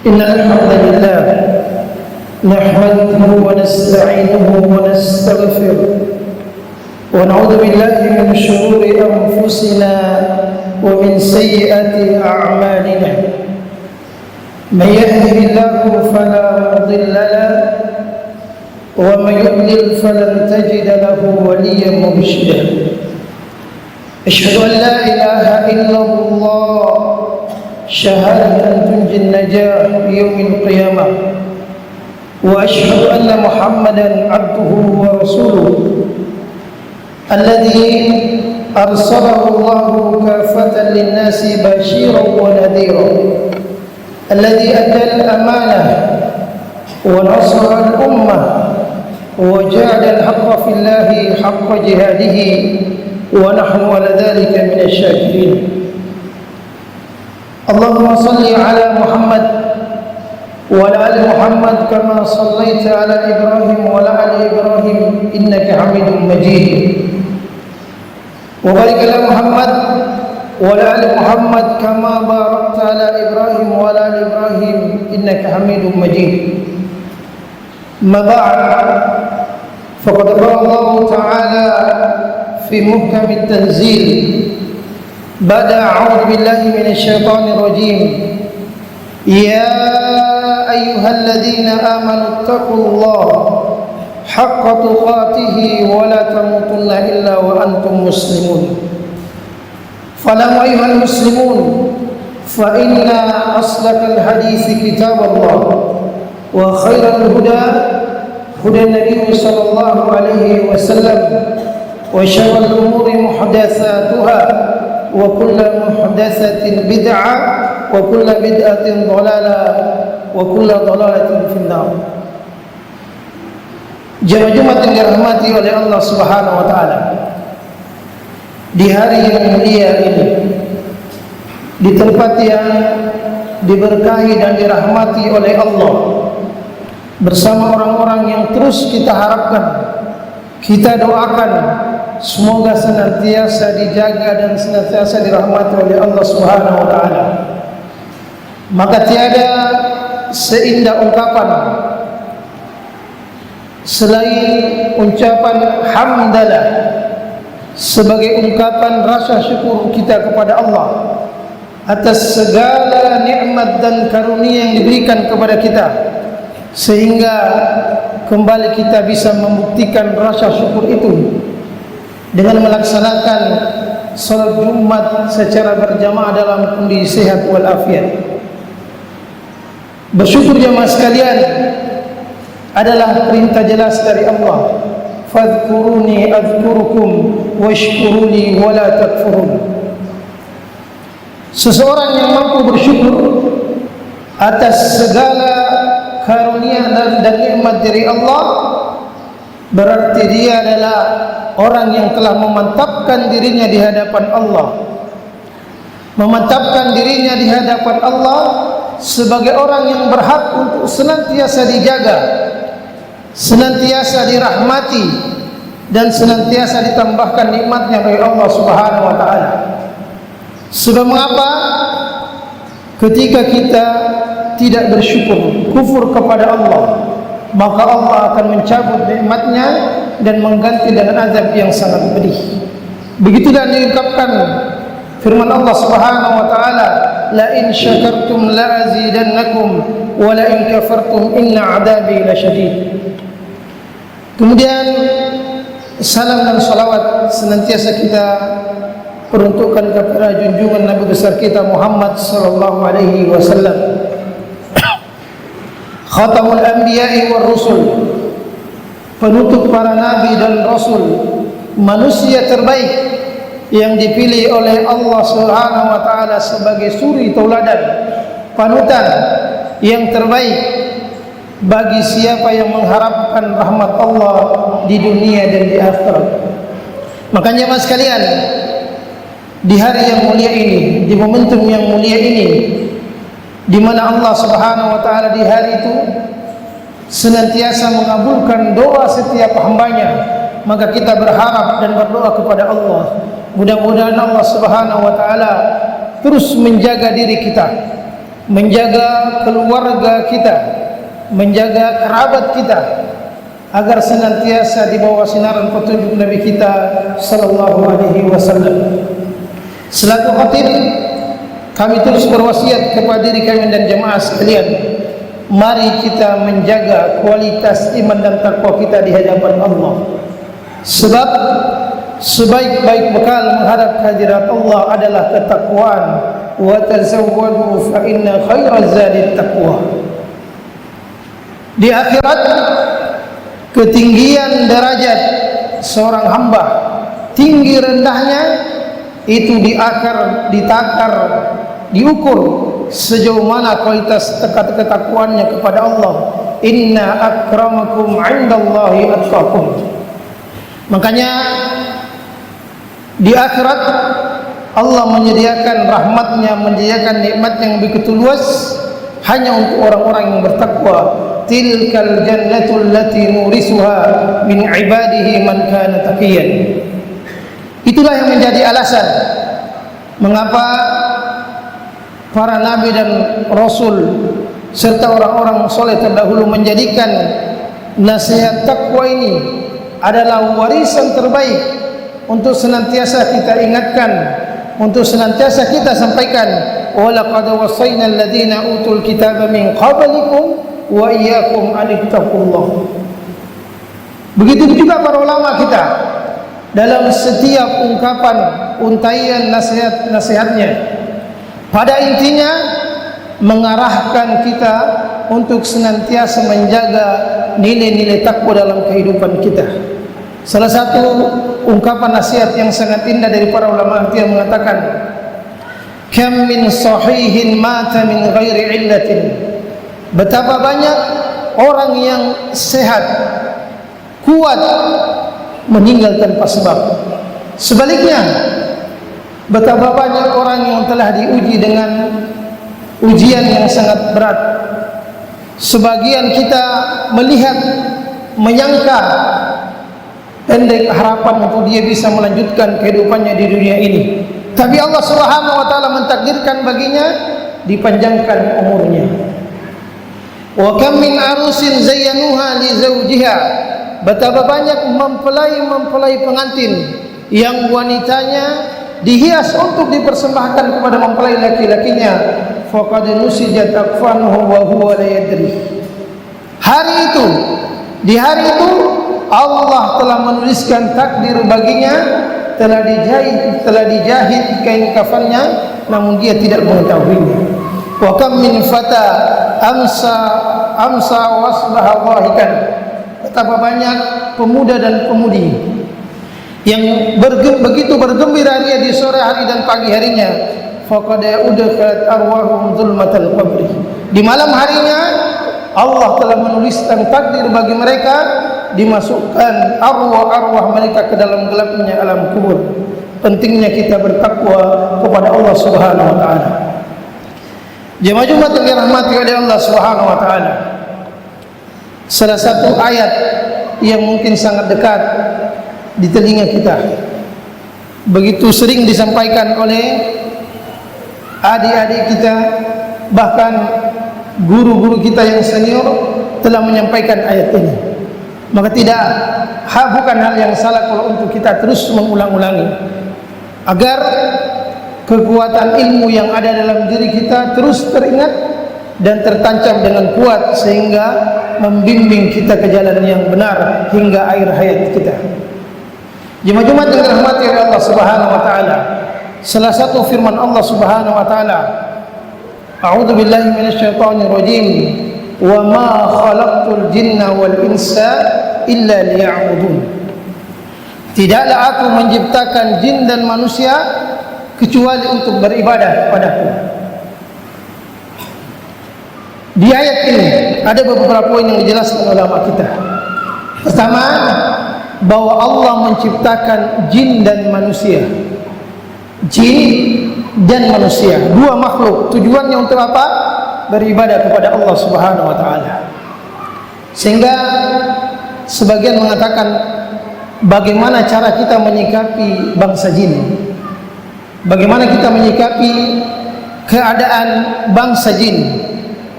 إن الحمد لله نحمده ونستعينه ونستغفره ونعوذ بالله من شرور أنفسنا ومن سيئات أعمالنا. من يهده الله فلا مضل له ومن يضلل فلن تجد له وليا مرشدا. أشهد أن لا إله إلا الله شهادة تنجي النجاة في يوم القيامة، وأشهد أن محمدا عبده ورسوله الذي أرسله الله كافة للناس بشيرا ونذيرا، الذي أدى الأمانة ونصر الأمة وجعل الحق في الله حق جهاده، ونحن على ذلك من الشاكرين. اللهم صل على محمد وعلى آل محمد كما صليت على إبراهيم وعلى آل إبراهيم إنك حميد مجيد، وبارك على محمد وعلى آل محمد كما باركت على إبراهيم وعلى آل إبراهيم إنك حميد مجيد. ما بعد، فقد قال الله تعالى في محكم التنزيل بعد أعوذ بالله من الشيطان الرجيم: يا أيها الذين آمنوا اتقوا الله حق تقاته ولا تموتن إلا وأنتم مسلمون. فاعلموا أيها المسلمون فإن أصدق الحديث كتاب الله، وخير الهدى هدى النبي صلى الله عليه وسلم، وشر الأمور محدثاتها، وكل محدثة بدعة، وكل بدعة ضلالة، وكل ضلالة في النار. Jemaah Jumat yang dirahmati oleh Allah Subhanahu wa taala, di hari yang mulia ini, di tempat yang diberkahi dan dirahmati oleh Allah, bersama orang-orang yang terus kita harapkan, kita doakan semoga senantiasa dijaga dan senantiasa dirahmati oleh Allah Subhanahu wa taala. Maka tiada seindah ungkapan selain ucapan hamdalah sebagai ungkapan rasa syukur kita kepada Allah atas segala nikmat dan karunia yang diberikan kepada kita, sehingga kembali kita bisa membuktikan rasa syukur itu dengan melaksanakan salat Jumat secara berjamaah dalam kondisi sehat walafiat. Bersyukur jemaah sekalian adalah perintah jelas dari Allah, fadhkuruni adhkurukum washkuruni wala takfurun. Seseorang yang mampu bersyukur atas segala karunia dan nikmat dari Allah, berarti dia adalah orang yang telah memantapkan dirinya di hadapan Allah, memantapkan dirinya di hadapan Allah sebagai orang yang berhak untuk senantiasa dijaga, senantiasa dirahmati, dan senantiasa ditambahkan nikmatnya oleh Allah Subhanahu wa taala. Sebab mengapa? Ketika kita tidak bersyukur, kufur kepada Allah, maka Allah akan mencabut nikmatnya dan mengganti dengan azab yang sangat pedih. Begitulah diungkapkan firman Allah Subhanahu wa taala, la in syakartum la azidannakum wa la in kafartum inna adabi lasyadid. Kemudian salam dan salawat senantiasa kita peruntukkan kepada junjungan Nabi besar kita Muhammad sallallahu alaihi wasallam, khatamul anbiya'i war rusul, penutup para nabi dan rasul, manusia terbaik yang dipilih oleh Allah Subhanahu wa taala sebagai suri tauladan, panutan yang terbaik bagi siapa yang mengharapkan rahmat Allah di dunia dan di akhirat. Makanya mas sekalian, di hari yang mulia ini, di momentum yang mulia ini, di mana Allah Subhanahu wa taala di hari itu senantiasa mengabulkan doa setiap hambanya, maka kita berharap dan berdoa kepada Allah, mudah-mudahan Allah Subhanahu wa taala terus menjaga diri kita, menjaga keluarga kita, menjaga kerabat kita, agar senantiasa di bawah sinaran petunjuk Nabi kita sallallahu alaihi wasallam. Selaku khatib, kami terus berwasiat kepada diri kami dan jemaah sekalian, mari kita menjaga kualitas iman dan takwa kita di hadapan Allah. Sebab sebaik-baik bekal menghadap hadirat Allah adalah ketakwaan. Wa tazawwadu fa inna khairaz zadi taqwa. Di akhirat, ketinggian derajat seorang hamba, tinggi rendahnya itu ditakar, diukur sejauh mana kualitas ketakwaannya kepada Allah. Inna akramakum 'indallahi atqakum. Makanya di akhirat Allah menyediakan rahmatnya, menyediakan nikmat yang begitu luas hanya untuk orang-orang yang bertakwa. Tilkal jannatul lati nurisuha min ibadihi man kana taqiyan. Itulah yang menjadi alasan mengapa para nabi dan rasul serta orang-orang soleh terdahulu menjadikan nasihat takwa ini adalah warisan terbaik untuk senantiasa kita ingatkan, untuk senantiasa kita sampaikan. Wa laqad wasaina alladziina utul kitaba min qablikum wa iyyakum an ittaqullah. Begitu juga para ulama kita dalam setiap ungkapan, untaian nasihat-nasihatnya, pada intinya mengarahkan kita untuk senantiasa menjaga nilai-nilai takwa dalam kehidupan kita. Salah satu ungkapan nasihat yang sangat indah dari para ulama yang mengatakan, kam min sahihin mata min ghairi illatin. Betapa banyak orang yang sehat, kuat, meninggal tanpa sebab. Sebaliknya, betapa banyak orang yang telah diuji dengan ujian yang sangat berat. Sebagian kita melihat, menyangka pendek harapan untuk dia bisa melanjutkan kehidupannya di dunia ini. Tapi Allah Subhanahu wa taala mentakdirkan baginya dipanjangkan umurnya. Wa kam min arusin zayyanuha li zawjiha. Betapa banyak mempelai pengantin yang wanitanya dihias untuk dipersembahkan kepada mempelai laki-lakinya. Faqad nusijat akfanuhu wa huwa la yadri. Di hari itu Allah telah menuliskan takdir baginya, telah dijahit kain kafannya, namun dia tidak mengetahuinya. Wa kam min fata amsa wasbaha dhahikan. Betapa banyak pemuda dan pemudi yang begitu bergembira dia di sore hari dan pagi harinya. Faqad udkhilat arwahum zulmatal qabri. Di malam harinya Allah telah menuliskan takdir bagi mereka, dimasukkan arwah-arwah mereka ke dalam gelapnya alam kubur. Pentingnya kita bertakwa kepada Allah Subhanahu wa taala. Jemaah Jumat yang dirahmati oleh Allah Subhanahu wa taala, salah satu ayat yang mungkin sangat dekat di telinga kita, begitu sering disampaikan oleh adik-adik kita, bahkan guru-guru kita yang senior telah menyampaikan ayat ini. Maka bukan hal yang salah kalau untuk kita terus mengulang-ulangi, agar kekuatan ilmu yang ada dalam diri kita terus teringat dan tertancap dengan kuat, sehingga membimbing kita ke jalan yang benar hingga akhir hayat kita. Jemaah Jumat yang dirahmati oleh Allah Subhanahu wa taala, salah satu firman Allah Subhanahu wa taala, a'udzu billahi minasyaitonir rajim, wa ma khalaqtul jinna wal insa illa liya'budun. Tidaklah aku menciptakan jin dan manusia kecuali untuk beribadah kepadaku. Di ayat ini ada beberapa poin yang dijelaskan oleh ulama kita. Pertama, bahwa Allah menciptakan jin dan manusia. Jin dan manusia, dua makhluk, tujuannya untuk apa? Beribadah kepada Allah Subhanahu wa taala. Sehingga sebagian mengatakan, bagaimana cara kita menyikapi bangsa jin? Bagaimana kita menyikapi keadaan bangsa jin.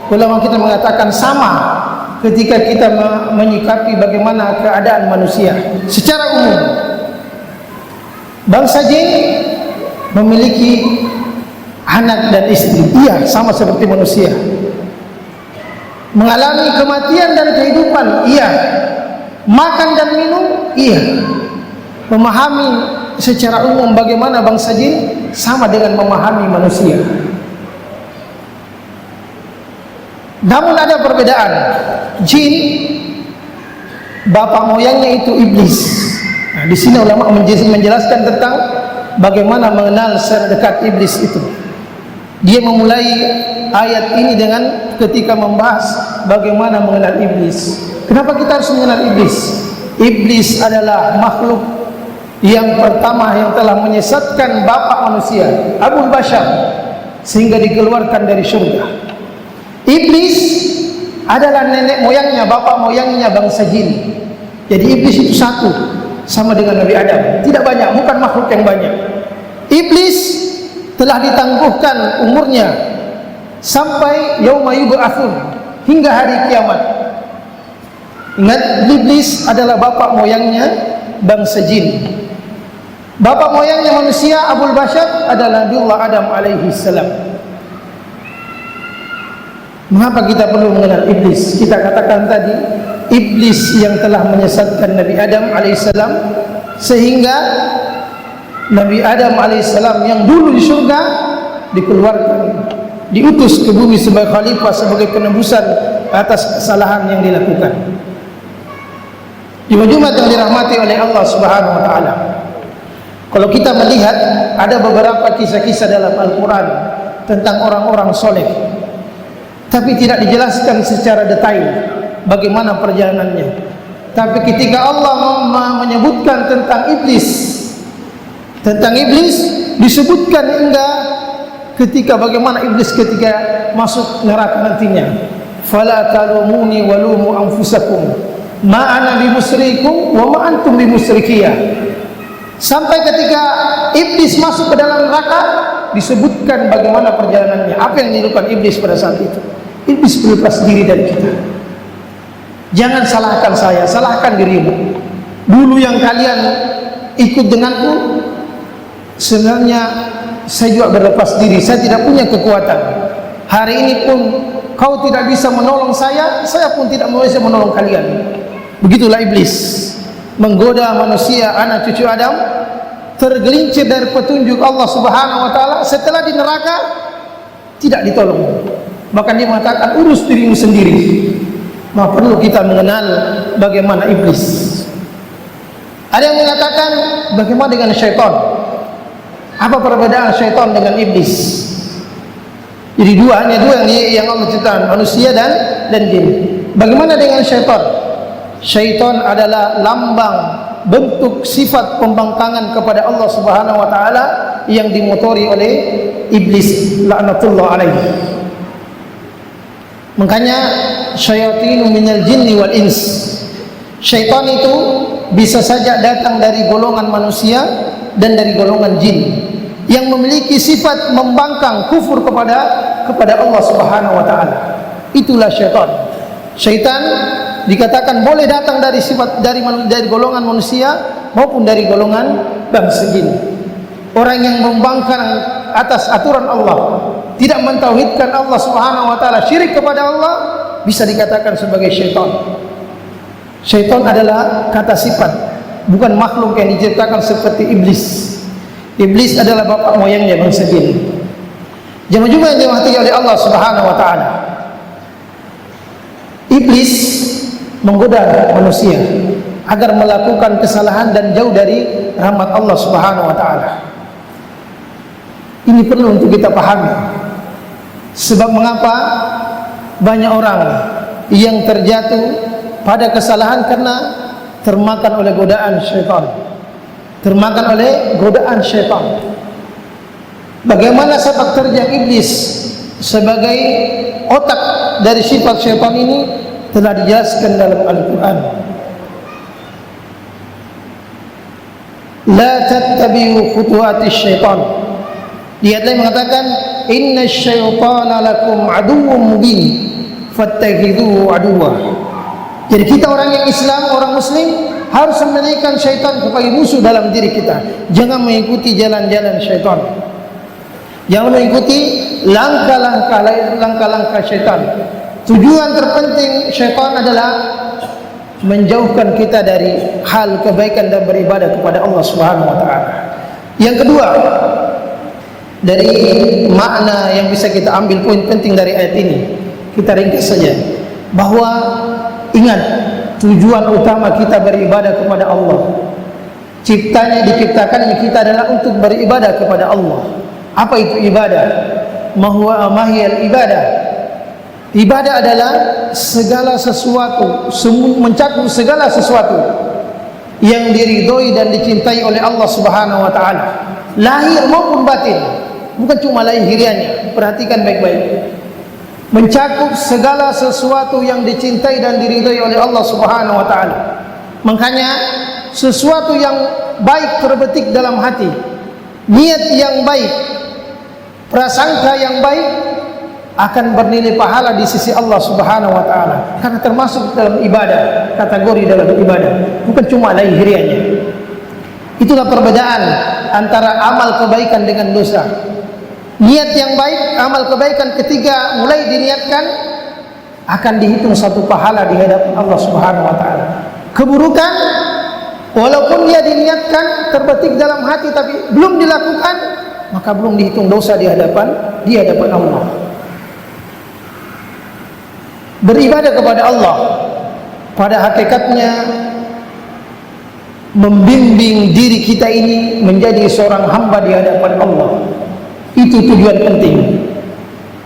Ulama kita mengatakan sama ketika kita menyikapi bagaimana keadaan manusia secara umum. Bangsa jin memiliki anak dan istri, iya, sama seperti manusia. Mengalami kematian dan kehidupan, iya. Makan dan minum, iya. Memahami secara umum bagaimana bangsa jin sama dengan memahami manusia. Namun ada perbedaan. Jin bapak moyangnya itu iblis. Nah, di sini ulama menjelaskan tentang bagaimana mengenal secara dekat iblis itu. Dia memulai ayat ini dengan ketika membahas bagaimana mengenal iblis. Kenapa kita harus mengenal iblis? Iblis adalah makhluk yang pertama yang telah menyesatkan bapak manusia, Abul Bashar, sehingga dikeluarkan dari surga. Iblis adalah nenek moyangnya, bapak moyangnya bangsa jin. Jadi iblis itu satu, sama dengan Nabi Adam. Tidak banyak, bukan makhluk yang banyak. Iblis telah ditangguhkan umurnya sampai yauma yub'atsun, hingga hari kiamat. Ingat, iblis adalah bapak moyangnya bangsa jin. Bapak moyangnya manusia, Abul Bashar, adalah Nabiullah Adam alaihi salam. Mengapa kita perlu mengenal iblis? Kita katakan tadi, iblis yang telah menyesatkan Nabi Adam alaihissalam, sehingga Nabi Adam alaihissalam yang dulu di surga dikeluarkan, diutus ke bumi sebagai khalifah, sebagai penebusan atas kesalahan yang dilakukan. Jemaat yang dirahmati oleh Allah Subhanahu wa taala, kalau kita melihat ada beberapa kisah-kisah dalam Al-Quran tentang orang-orang soleh, tapi tidak dijelaskan secara detail bagaimana perjalanannya. Tapi ketika Allah menyebutkan tentang iblis disebutkan hingga ketika bagaimana iblis ketika masuk neraka nantinya. Fala talumuni walumu anfusakum ma ana bimusrikum wa ma antum bimusrikiyah. Sampai ketika iblis masuk ke dalam neraka disebutkan bagaimana perjalanannya, apa yang dilakukan iblis pada saat itu. Iblis berlepas diri dari kita. Jangan salahkan saya, salahkan dirimu. Dulu yang kalian ikut denganku, sebenarnya saya juga berlepas diri, saya tidak punya kekuatan. Hari ini pun kau tidak bisa menolong saya pun tidak bisa menolong kalian. Begitulah iblis menggoda manusia, anak cucu Adam, tergelincir dari petunjuk Allah Subhanahu wa taala. Setelah di neraka tidak ditolong. Bahkan dia mengatakan, urus dirimu sendiri. Maka perlu kita mengenal bagaimana iblis. Ada yang mengatakan, bagaimana dengan syaitan? Apa perbedaan syaitan dengan iblis? Jadi hanya dua yang Allah ciptakan, manusia dan jin. Bagaimana dengan syaitan? Syaitan adalah lambang, bentuk, sifat pembangkangan kepada Allah Subhanahu wa taala yang dimotori oleh iblis, laknatullah alaihi. Makanya syayatinu minal jinni wal ins. Syaitan itu bisa saja datang dari golongan manusia dan dari golongan jin yang memiliki sifat membangkang, kufur kepada Allah Subhanahu wa taala. Itulah syaitan. Syaitan dikatakan boleh datang dari sifat dari golongan manusia maupun dari golongan bangsa jin. Orang yang membangkang atas aturan Allah, tidak mentauhidkan Allah Subhanahu wa taala, syirik kepada Allah, bisa dikatakan sebagai syaitan. Syaitan adalah kata sifat, bukan makhluk yang diciptakan seperti iblis. Iblis adalah bapak moyangnya bangsa jin. Jemaah-jemaah yang dirahmati oleh Allah Subhanahu wa taala, iblis menggoda manusia agar melakukan kesalahan dan jauh dari rahmat Allah Subhanahu wa taala. Ini perlu untuk kita pahami. Sebab mengapa banyak orang yang terjatuh pada kesalahan karena termakan oleh godaan syaitan. Termakan oleh godaan syaitan. Bagaimana sepak terjang iblis sebagai otak dari sifat syaitan ini telah dijelaskan dalam Al-Quran. La tattabi'u khutuwatis syaitan. Dia telah mengatakan, innasyaitana lakum aduwwum mubin fattakhidhuhu aduwwa. Jadi kita orang yang Islam, orang muslim harus menjadikan syaitan sebagai musuh dalam diri kita. Jangan mengikuti jalan-jalan syaitan. Jangan mengikuti langkah-langkah syaitan. Tujuan terpenting syaitan adalah menjauhkan kita dari hal kebaikan dan beribadah kepada Allah Subhanahu wa taala. Yang kedua, dari makna yang bisa kita ambil poin penting dari ayat ini, kita ringkas saja bahwa ingat, tujuan utama kita beribadah kepada Allah. Diciptakan kita adalah untuk beribadah kepada Allah. Apa itu ibadah? Mahiyal ibadah. Ibadah adalah segala sesuatu, mencakup segala sesuatu yang diridhoi dan dicintai oleh Allah Subhanahu wa taala, lahir maupun batin. Bukan cuma lahiriannya. Perhatikan baik-baik. Mencakup segala sesuatu yang dicintai dan diridhai oleh Allah Subhanahu wa taala. Makanya sesuatu yang baik terbetik dalam hati, niat yang baik, prasangka yang baik akan bernilai pahala di sisi Allah Subhanahu wa taala, karena termasuk dalam ibadah, kategori dalam ibadah, bukan cuma lahiriannya. Itulah perbedaan antara amal kebaikan dengan dosa. Niat yang baik, amal kebaikan ketika mulai diniatkan akan dihitung satu pahala di hadapan Allah Subhanahu wa taala. Keburukan walaupun dia diniatkan terbetik dalam hati tapi belum dilakukan, maka belum dihitung dosa di hadapan Allah. Beribadah kepada Allah pada hakikatnya membimbing diri kita ini menjadi seorang hamba di hadapan Allah. Itu tujuan penting.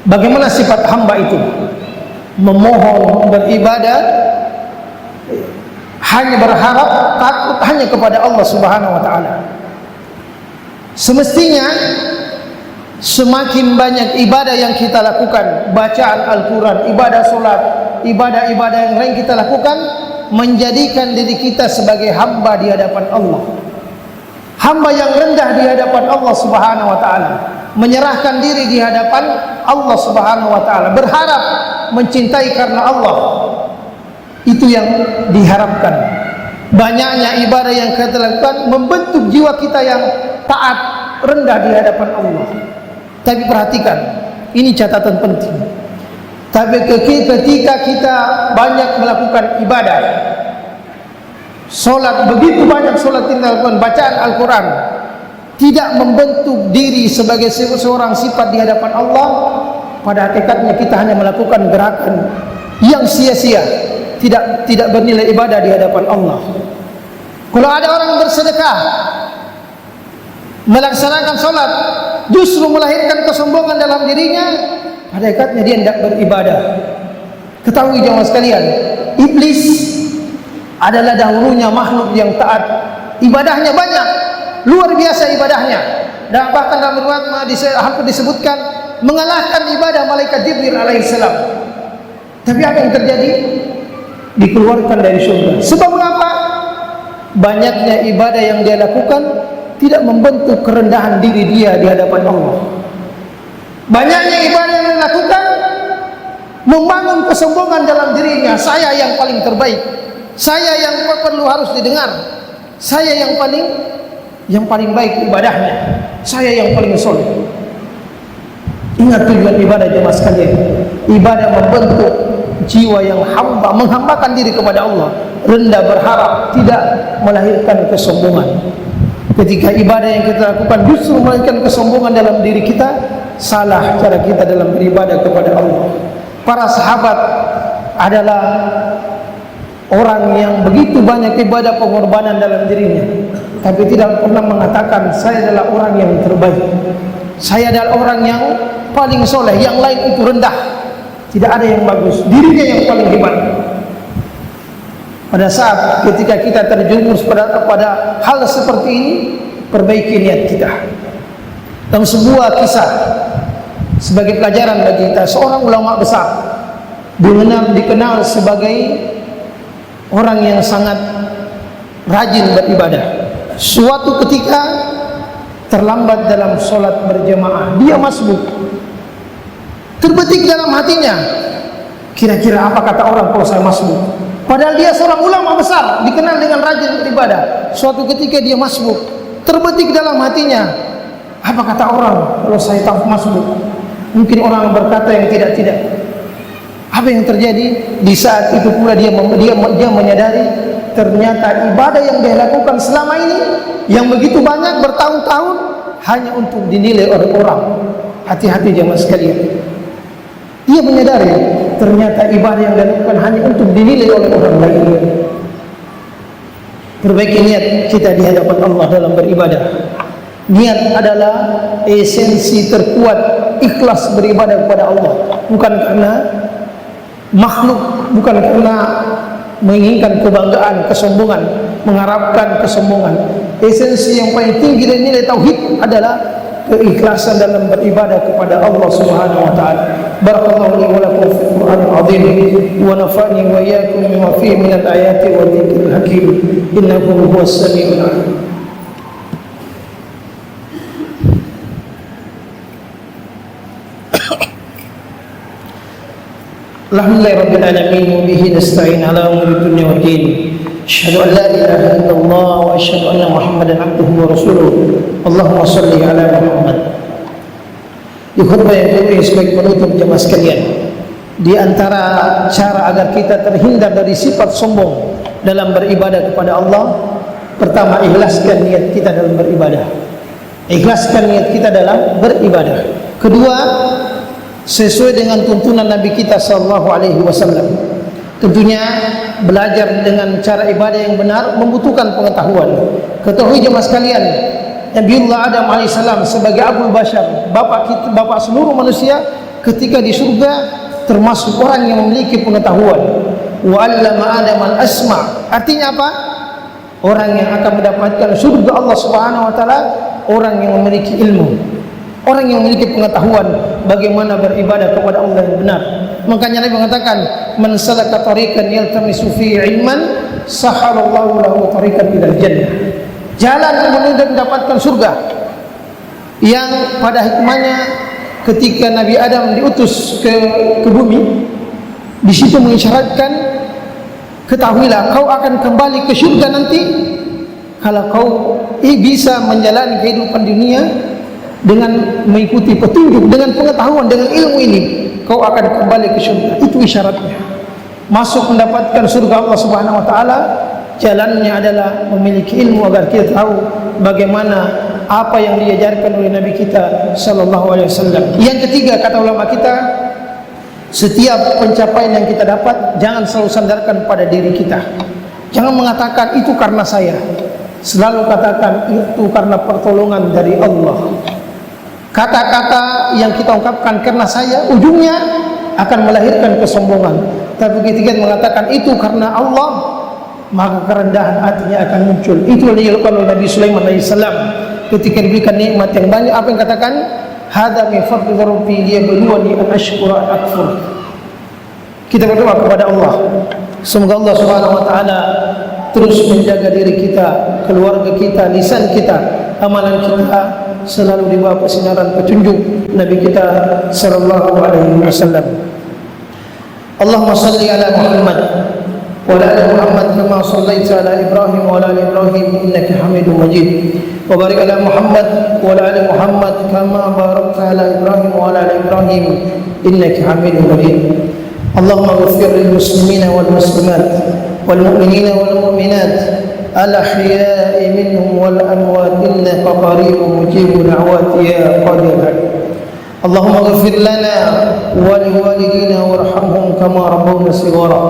Bagaimana sifat hamba itu? Memohon, beribadah, hanya berharap, takut hanya kepada Allah Subhanahu wa taala. Semestinya semakin banyak ibadah yang kita lakukan, bacaan Al-Quran, ibadah solat, ibadah-ibadah yang lain kita lakukan, menjadikan diri kita sebagai hamba di hadapan Allah. Hamba yang rendah di hadapan Allah Subhanahu wa taala, menyerahkan diri di hadapan Allah Subhanahu wa taala, berharap, mencintai karena Allah. Itu yang diharapkan. Banyaknya ibadah yang kita lakukan membentuk jiwa kita yang taat, rendah di hadapan Allah. Tapi perhatikan, ini catatan penting. Tapi ketika kita banyak melakukan ibadah, solat, begitu banyak solat yang dilakukan, bacaan Al-Quran, tidak membentuk diri sebagai seorang sifat di hadapan Allah, pada hakikatnya kita hanya melakukan gerakan yang sia-sia, tidak bernilai ibadah di hadapan Allah. Kalau ada orang bersedekah, melaksanakan solat, justru melahirkan kesombongan dalam dirinya, pada hakikatnya dia tidak beribadah. Ketahui jemaah sekalian, iblis adalah dahulunya makhluk yang taat, ibadahnya banyak, luar biasa ibadahnya, dan bahkan dalam riwayat hampir disebutkan mengalahkan ibadah malaikat Jibril alaihissalam. Tapi apa yang terjadi? Dikeluarkan dari surga. Sebab apa? Banyaknya ibadah yang dia lakukan tidak membentuk kerendahan diri dia di hadapan Allah. Banyaknya ibadah yang dia lakukan membangun kesombongan dalam dirinya. Saya yang paling terbaik, saya yang perlu harus didengar, saya yang paling baik ibadahnya, saya yang paling soleh. Ingat tujuan ibadah jemaah sekalian. Ibadah membentuk jiwa yang hamba, menghambakan diri kepada Allah, rendah, berharap, tidak melahirkan kesombongan. Ketika ibadah yang kita lakukan justru melahirkan kesombongan dalam diri kita, salah cara kita dalam beribadah kepada Allah. Para sahabat adalah orang yang begitu banyak ibadah pengorbanan dalam dirinya, tapi tidak pernah mengatakan saya adalah orang yang terbaik, saya adalah orang yang paling soleh, yang lain itu rendah. Tidak ada yang bagus, dirinya yang paling hebat. Pada saat ketika kita terjerumus pada hal seperti ini, perbaiki niat kita. Dalam sebuah kisah sebagai pelajaran bagi kita, seorang ulama besar dikenal sebagai orang yang sangat rajin beribadah. Suatu ketika terlambat dalam solat berjamaah, dia masbuk, Terbetik dalam hatinya, kira-kira apa kata orang kalau saya masbuk? Padahal dia seorang ulama besar, dikenal dengan rajin beribadah. Suatu ketika dia masbuk, terbetik dalam hatinya, apa kata orang kalau saya tak masbuk? Mungkin orang berkata yang tidak-tidak. Apa yang terjadi? Di saat itu pula dia menyadari ternyata ibadah yang dia lakukan selama ini yang begitu banyak bertahun-tahun hanya untuk dinilai oleh orang. Hati-hati jemaah sekalian. Dia menyadari ternyata ibadah yang dia lakukan hanya untuk dinilai oleh orang lain. Perbaiki niat kita di hadapan Allah dalam beribadah. Niat adalah esensi terkuat ikhlas beribadah kepada Allah, bukan karena makhluk, bukan karena menginginkan kebanggaan, kesombongan, mengharapkan kesombongan. Esensi yang paling tinggi dari nilai tauhid adalah keikhlasan dalam beribadah kepada Allah Subhanahu wa taala. Barakallahu li wa lakum fil Qur'anil azim wa nafa'ani wa iyyakum bima fihi minal ayati wa dzikril hakim. Innahu huwas samiul alim. Alhamdulillahirabbil alamin wa bihi nasta'in ala umuri dunya waddin. Asyhadu an la ilaha illallah wa asyhadu anna Muhammadan abduhu wa rasuluh. Allahumma shalli ala Muhammad. Di khutbah yang kedua sebagai penutup jemaah sekalian, di antara cara agar kita terhindar dari sifat sombong dalam beribadah kepada Allah, pertama, ikhlaskan niat kita dalam beribadah. Ikhlaskan niat kita dalam beribadah. Kedua, sesuai dengan tuntunan Nabi kita sallallahu alaihi wasallam. Tentunya belajar dengan cara ibadah yang benar membutuhkan pengetahuan. Ketahui jemaah sekalian, Nabiullah Adam alaihissalam sebagai Abul Bashar, bapak seluruh manusia, ketika di surga termasuk orang yang memiliki pengetahuan. Wa 'allama Adam al-asma'. Artinya apa? Orang yang akan mendapatkan surga Allah Subhanahu wa taala, orang yang memiliki ilmu, orang yang memiliki pengetahuan bagaimana beribadah kepada Allah yang benar. Makanya Nabi mengatakan, man salaka tariqan yaltamisu fihi ilman, sahalallahu lahu tariqan ilal jannah. Jalan menuju mendapatkan surga, yang pada hikmahnya ketika Nabi Adam diutus ke bumi, di situ mengisyaratkan, ketahuilah kau akan kembali ke surga nanti kalau kau bisa menjalani kehidupan dunia dengan mengikuti petunjuk, dengan pengetahuan, dengan ilmu ini, kau akan kembali ke surga. Itu isyaratnya. Masuk mendapatkan surga Allah Subhanahu wa taala, jalannya adalah memiliki ilmu agar kita tahu bagaimana apa yang diajarkan oleh Nabi kita sallallahu alaihi wasallam. Yang ketiga, kata ulama kita, setiap pencapaian yang kita dapat jangan selalu sandarkan pada diri kita. Jangan mengatakan itu karena saya. Selalu katakan itu karena pertolongan dari Allah. Kata-kata yang kita ungkapkan karena saya, ujungnya akan melahirkan kesombongan. Tapi ketika mengatakan itu karena Allah, maka kerendahan hatinya akan muncul. Itu yang dilakukan oleh Nabi Sulaiman alaihissalam ketika diberikan nikmat yang banyak. Apa yang katakan? Hadza min fadli rabbi liyabluwani an ashkura am akfur. Kita berdoa kepada Allah, semoga Allah Subhanahu wa taala terus menjaga diri kita, keluarga kita, lisan kita, amalan kita selalu di bawah persinaran petunjuk Nabi kita sallallahu alaihi wasallam. Allahumma salli ala Muhammad wa ala ali Muhammad kama shallaita ala Ibrahim wa ala ali Ibrahim innaka Hamidum Majid. Wa barik ala Muhammad wa ala ali Muhammad kama barakta ala Ibrahim wa ala ali Ibrahim innaka Hamidum Majid. Allahumma ighfir lil muslimina wal muslimat wal mu'minina wal mu'minat الأحياء منهم والأموات إنك قريب مجيب دعوات يا قادر. اللهم اغفر لنا ولوالدينا وارحمهم كما ربونا صغارا.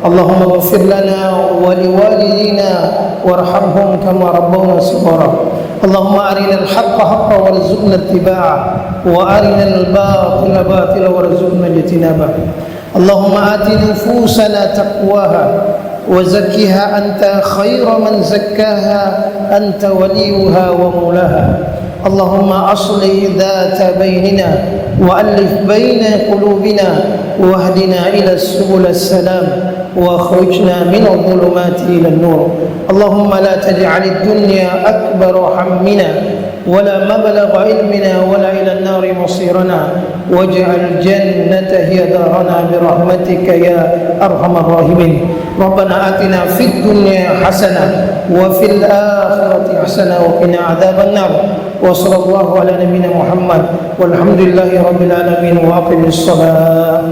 اللهم اغفر لنا ولوالدينا وارحمهم كما ربونا صغارا. اللهم أرنا الحق حقا وارزقنا اتباعه وأرنا الباطل باطلا وارزقنا اجتنابه. اللهم آت نفوسنا تقواها وزكها أنت خير من زكاها أنت وليها ومولاها. اللهم أصلح ذات بيننا وألف بين قلوبنا واهدنا إلى سبل السلام واخرجنا من الظلمات إلى النور. اللهم لا تجعل الدنيا أكبر همنا ولا مبلغ علمنا ولا إلى النار مصيرنا واجعل الجنة هي دارنا برحمتك يا أرحم الراحمين ربنا آتنا في الدنيا حسنة وفي الآخرة حسنة وقنا عذاب النار وصلى الله على نبينا محمد والحمد لله رب العالمين وأقم الصلاة